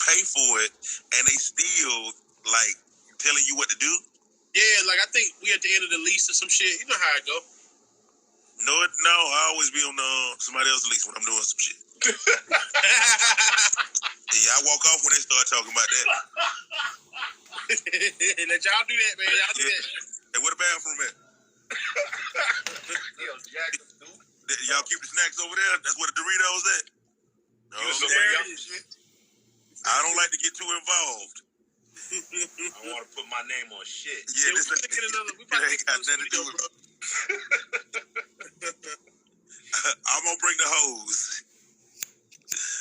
pay for it, and they still like telling you what to do. Yeah, like I think we at the end of the lease or some shit. You know how it go. No, I always be on somebody else's lease when I'm doing some shit. Yeah, I walk off when they start talking about that. Let y'all do that, man. Y'all do that. Hey, where the bathroom at? Yo, Jack, dude. Y'all keep the snacks over there? That's where the Doritos at? No, I don't like to get too involved. I want to put my name on shit. Yeah, this ain't got nothing to do with it. I'm gonna bring the hose.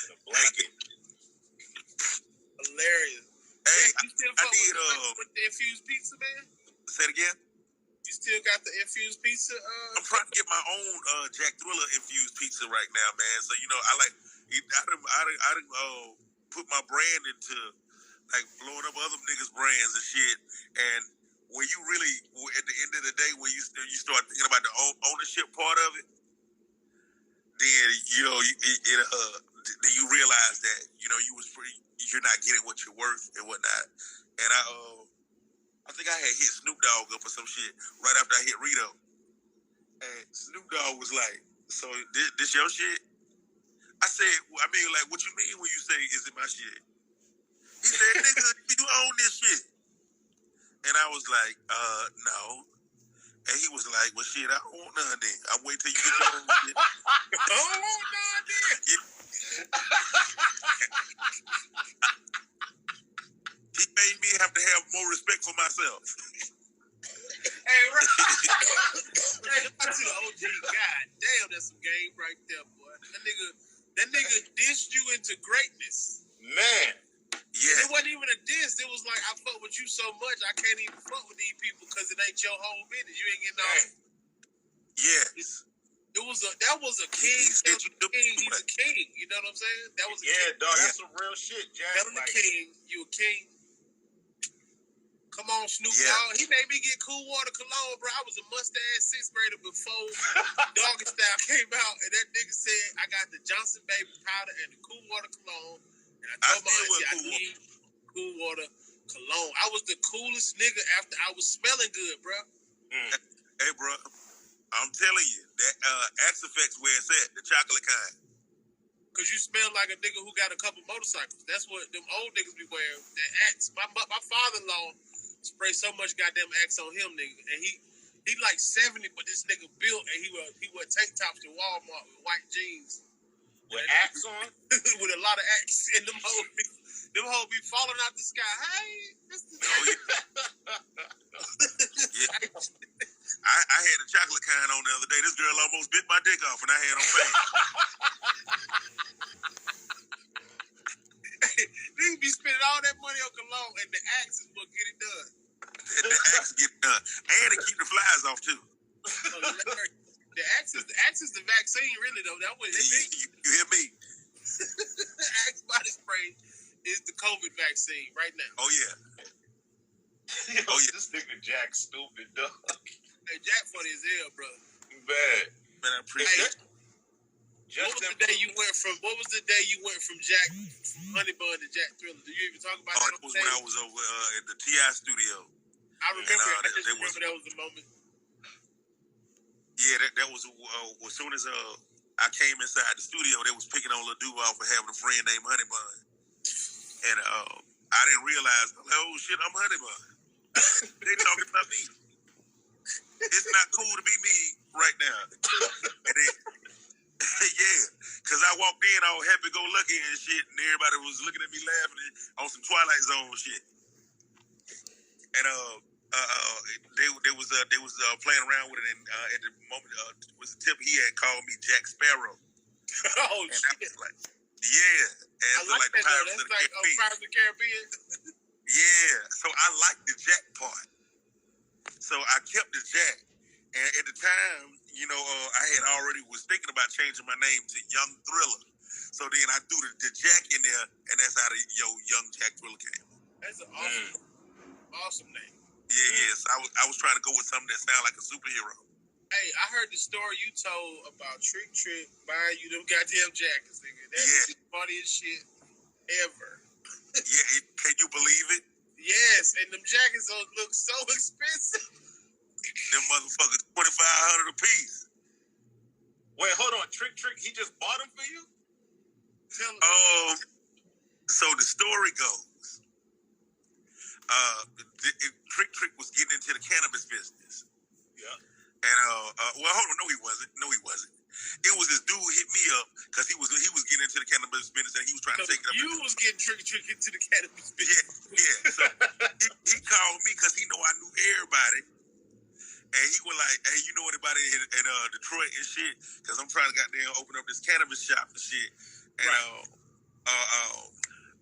The blanket. Hilarious. Hey, you still I did with the infused pizza, man? Say it again? You still got the infused pizza? I'm trying to get my own Jack Thriller infused pizza right now, man. So I done put my brand into like blowing up other niggas' brands and shit. And when you really, at the end of the day, when you start thinking about the ownership part of it, then then you realize that you're not getting what you're worth and whatnot. And I think I had hit Snoop Dogg up or some shit right after I hit Rito. And Snoop Dogg was like, "So this your shit?" I said, "I mean, like, what you mean when you say is it my shit?" He said, "Nigga, you own this shit." And I was like, no. And he was like, "Well, shit, I don't want none then. I'll wait till you get your own shit." I don't want none then. Yeah. He made me have to have more respect for myself. Hey, right. I see the OG. God damn, that's some game right there, boy. That nigga dissed you into greatness. Man. Yeah. And it wasn't even a diss. It was like, I fuck with you so much, I can't even fuck with these people because it ain't your whole business. You ain't getting off. Yes. That was a king. He's a king. You know what I'm saying? That was a king. Dog, that's some real shit, Jack. That was a king. You a king. Come on, Snoop Dogg. He made me get Cool Water cologne, bro. I was a mustache sixth grader before Doggy Style came out, and that nigga said, I got the Johnson Baby powder and the Cool Water cologne. And I told my auntie I need Cool Water cologne. I was the coolest nigga after I was smelling good, bro. Hey, bro, I'm telling you, that Axe Effects where it's at, the chocolate kind. Because you smell like a nigga who got a couple motorcycles. That's what them old niggas be wearing. That Axe. My father-in-law spray so much goddamn Axe on him, nigga. And he like 70, but this nigga built, and he would tank tops to Walmart with white jeans. With Axe on? With a lot of Axe. And them hoes be falling out the sky. Hey, this is yeah. I had a chocolate kind on the other day. This girl almost bit my dick off, and I had on fame. Niggas be spending all that money on cologne, and the Axe is what get it done. The Axe get it done, and it keep the flies off too. The Axe is the vaccine, really though. That was you hear me? Axe body spray is the COVID vaccine right now. Oh yeah. This nigga Jack stupid, dog. Hey, Jack funny as hell, bro. Bad. Man, I appreciate it. What was the day you went from Jack Honey Bun to Jack Thriller? Do you even talk about that? That was when I was over at the T.I. studio. I remember. I just remember that was the moment. Yeah, that was as soon as I came inside the studio, they was picking on Lil Duval for having a friend named Honey Bun, and I didn't realize. I'm like, oh shit, I'm Honey Bun. They talking about me. It's not cool to be me right now. And yeah, because I walked in all happy-go-lucky and shit, and everybody was looking at me laughing on some Twilight Zone shit. And they was playing around with it, and at the moment was the tip he had called me Jack Sparrow. Oh and shit! I was like, yeah, and I like that though. That's like Pirates of the Caribbean. Yeah, so I liked the Jack part. So I kept the Jack, and at the time, I had already was thinking about changing my name to Young Thriller. So then I threw the Jack in there, and that's how the Young Jack Thriller came. That's an awesome name. Yeah. So I was trying to go with something that sounded like a superhero. Hey, I heard the story you told about Trick buying you them goddamn jackets, nigga. That is the funniest shit ever. and them jackets look so expensive. Them motherfuckers $2,500 a piece. Wait, hold on. Trick, he just bought them for you? Tell him. So the story goes, Trick was getting into the cannabis business. Yeah. And well, hold on, no, he wasn't. It was this dude hit me up because he was getting into the cannabis business and he was trying to take it up. You was getting Trick into the cannabis business. Yeah. So he called me because he know I knew everybody. And he was like, hey, you know anybody in Detroit and shit? Because I'm trying to goddamn open up this cannabis shop and shit. And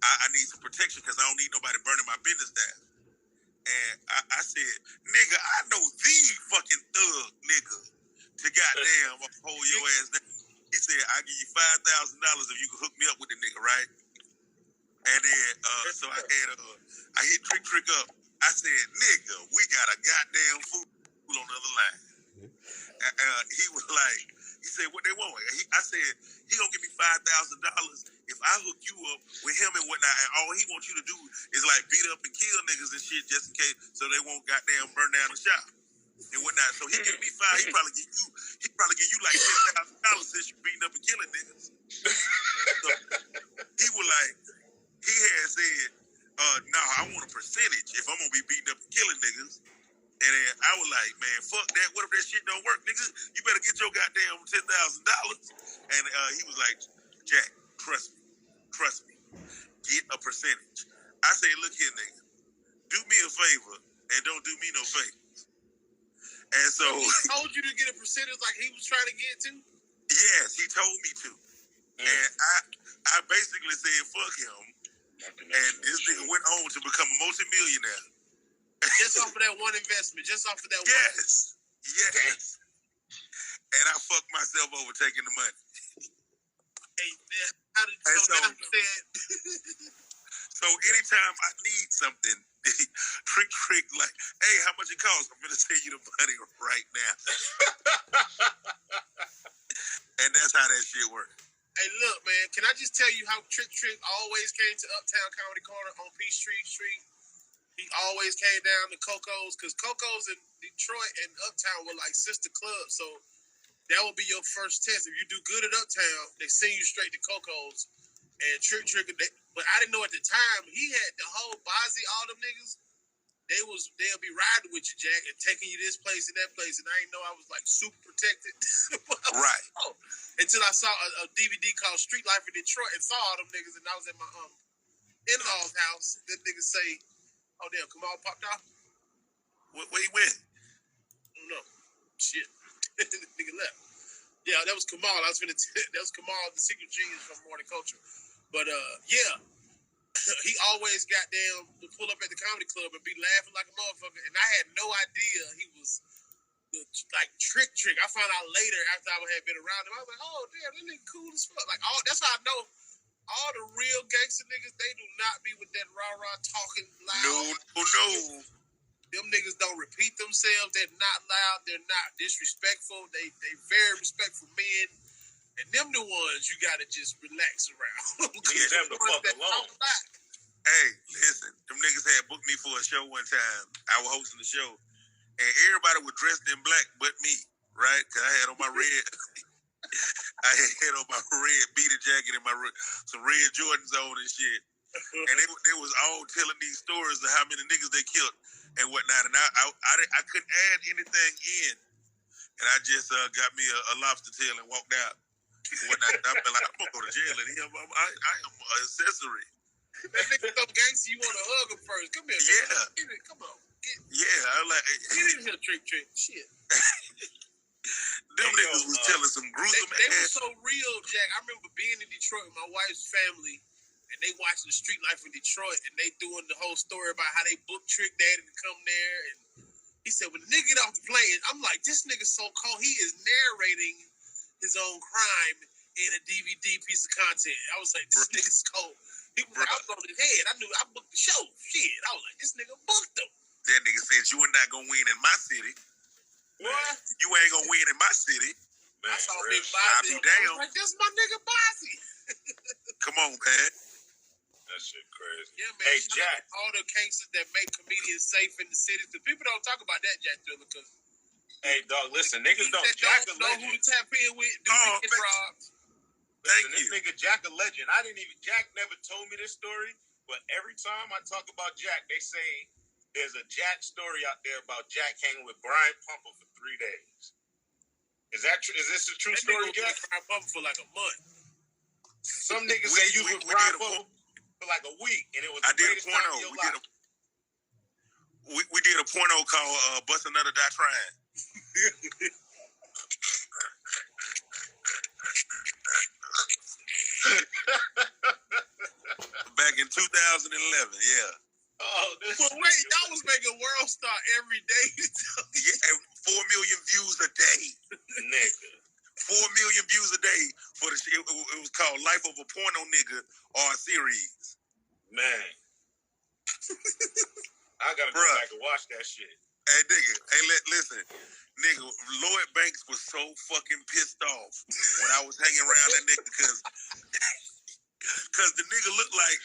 I need some protection because I don't need nobody burning my business down. And I said, nigga, I know the fucking thug nigga to goddamn hold your ass down. He said, I'll give you $5,000 if you can hook me up with the nigga, right? And then, so I hit Trick up. I said, nigga, we got a goddamn fool on the other line. He was like, he said, what they want? I said, he gonna give me $5,000 if I hook you up with him and whatnot, and all he wants you to do is like beat up and kill niggas and shit just in case, so they won't goddamn burn down the shop and whatnot. So he give me five. He probably give you like $10,000 since you beating up and killing niggas. So he was like, he had said, no, I want a percentage if I'm gonna be beating up and killing niggas. And then I was like, man, fuck that. What if that shit don't work, niggas? You better get your goddamn $10,000. And he was like, Jack, trust me. Get a percentage. I say, look here, nigga. Do me a favor and don't do me no favors. And so he told you to get a percentage like he was trying to get to? Yes, he told me to. And I basically said, fuck him. And this nigga went on to become a multimillionaire. Just off of that one investment. Just off of that one. Yes. And I fucked myself over taking the money. Hey, how did so anytime I need something, Trick like, hey, how much it costs? I'm gonna send you the money right now. And that's how that shit works. Hey, look, man, can I just tell you how Trick always came to Uptown Comedy Corner on Peachtree Street? He always came down to Coco's, because Coco's in Detroit and Uptown were like sister clubs. So that would be your first test. If you do good at Uptown, they send you straight to Coco's. And Trick, but I didn't know at the time, he had the whole Bozzy, all them niggas. They'll be riding with you, Jack, and taking you this place and that place. And I didn't know I was like super protected. Right. Until I saw a DVD called Street Life in Detroit and saw all them niggas, and I was at my in-law's house. That nigga say, oh, damn, Kamal popped off? Where he went? I don't know. Shit. Nigga left. Yeah, that was Kamal. That was Kamal, the secret genius from Morning Culture. But, yeah. He always would pull up at the comedy club and be laughing like a motherfucker. And I had no idea he was like Trick. I found out later after I had been around him. I was like, oh, damn, that nigga cool as fuck. Like, that's how I know. All the real gangster niggas, they do not be with that rah-rah talking loud. No. Them niggas don't repeat themselves. They're not loud. They're not disrespectful. They very respectful men. And them the ones you gotta just relax around. Leave them the fuck alone. Hey, listen, them niggas had booked me for a show one time. I was hosting the show. And everybody was dressed in black but me, right? Because I had on my red... I had on my red beater jacket and some red Jordans on and shit. And they was all telling these stories of how many niggas they killed and whatnot. And I couldn't add anything in. And I just got me a lobster tail and walked out. And whatnot. I'm like, I'm going to go to jail. And I am an accessory. That nigga so gangster, you want to hug him first. Come here. Yeah. Come on. I'm like... Get in here, Trick. Shit. Them niggas was telling some gruesome They were so real, Jack. I remember being in Detroit with my wife's family, and they watching the Street Life in Detroit, and they doing the whole story about how they booked Trick Daddy to come there. And he said, when the nigga get off the plane, I'm like, this nigga so cold. He is narrating his own crime in a DVD piece of content. I was like, this nigga's cold. He was like, I was on his head. I knew I booked the show. Shit. I was like, this nigga booked him. That nigga said, you were not going to win in my city. What? You ain't gonna win in my city. Man, I saw Big Bozzy. I'll be damn. Like, this my nigga Bozzy. Come on, man. That shit crazy. Yeah, man. Hey, Jack. All the cases that make comedians safe in the cities. The people don't talk about that, Jack Thriller, because Hey, dog, listen, niggas don't. that Jack a don't know who legend. to tap in with. Do Oh, get robbed. Listen, this nigga Jack a legend. Jack never told me this story, but every time I talk about Jack, they say there's a Jack story out there about Jack hanging with Brian Pumper for 3 days. Is that true? Is this a true That story, nigga was Jack? with Brian Pumper for like a month. Some niggas say you was with Brian Pumper for like a week, and it was I the did a greatest time porno. of your life. We did a porno called Bust Another Die Trying. Back in 2011, yeah. Oh, this But wait, y'all was making World Star every day. Yeah, and 4 million views a day. nigga. 4 million views a day for the shit. It was called Life of a Porno Nigga or a series. Man. I gotta go Bruh. back and watch that shit. Hey, nigga. Hey, listen. Nigga, Lloyd Banks was so fucking pissed off when I was hanging around that nigga because the nigga looked like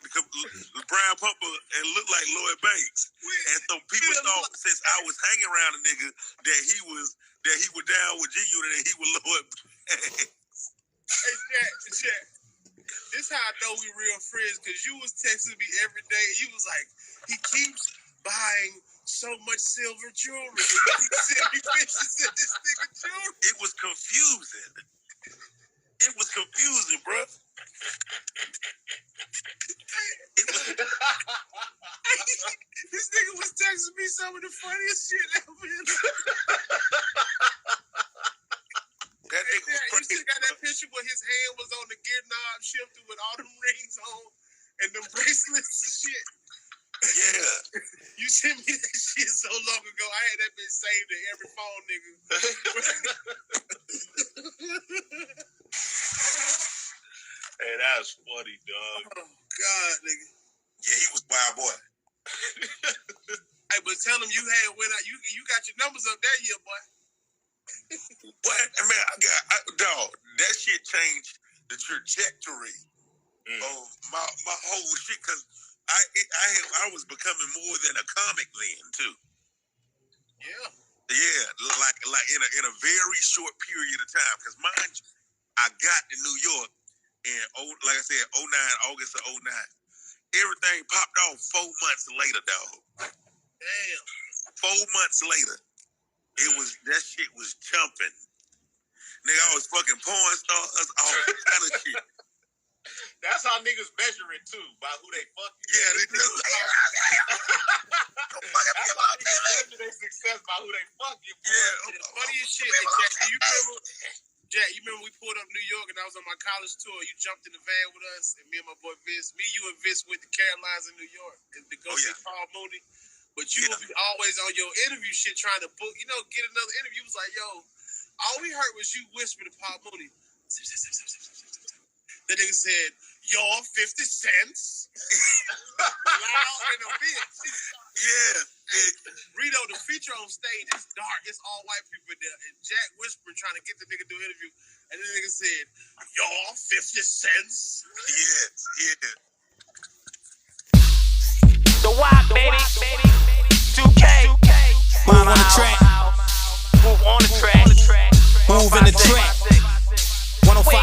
Brian Pumper and looked like Lloyd Banks. And so people thought since I was hanging around a nigga that he was down with G-Unit and he was Lloyd Banks. Hey, Jack. This how I know we real friends, because you was texting me every day. You was like, he keeps buying so much silver jewelry. You keep sending me pictures of this nigga jewelry. It was confusing. It was confusing, bro. This nigga was texting me some of the funniest shit ever. That nigga was You crazy. still got that picture where his hand was on the gear knob shifter with all them rings on and them bracelets and shit. Yeah. You sent me that shit so long ago. I had that bitch saved in every phone, nigga. Hey, that's funny, dog. Oh, God, nigga. Yeah, he was wild boy. Hey, but tell him you had went out. You got your numbers up that year, boy. What? I mean, dog, that shit changed the trajectory of my whole shit, because I was becoming more than a comic then, too. Yeah. Yeah, like in a very short period of time. Because mind you, I got to New York in, like I said, August of 09. Everything popped off 4 months later, dog. Damn. 4 months later, that shit was jumping. Nigga, I was fucking porn stars, all kind of shit. That's how niggas measure it too, by who they fucking. Yeah, they just That's how niggas measure their success by who they fucking. Yeah. The funniest shit. Hey, Jack, you remember we pulled up New York and I was on my college tour. You jumped in the van with us, and me and my boy Vince, you and Vince went to Caroline's in New York to go see Paul Mooney. But you would be always on your interview shit trying to book, get another interview. You was like, yo, all we heard was you whisper to Paul Mooney. The nigga said, "Your 50 cents." Loud in a bitch. Yeah. Rito, the feature on stage, it's dark. It's all white people there. And Jack whispering, trying to get the nigga to do an interview. And the nigga said, "Your 50 cents." Yeah. The Wop, baby. 2K. Move on the track. Move on the track. Move in the track. 105.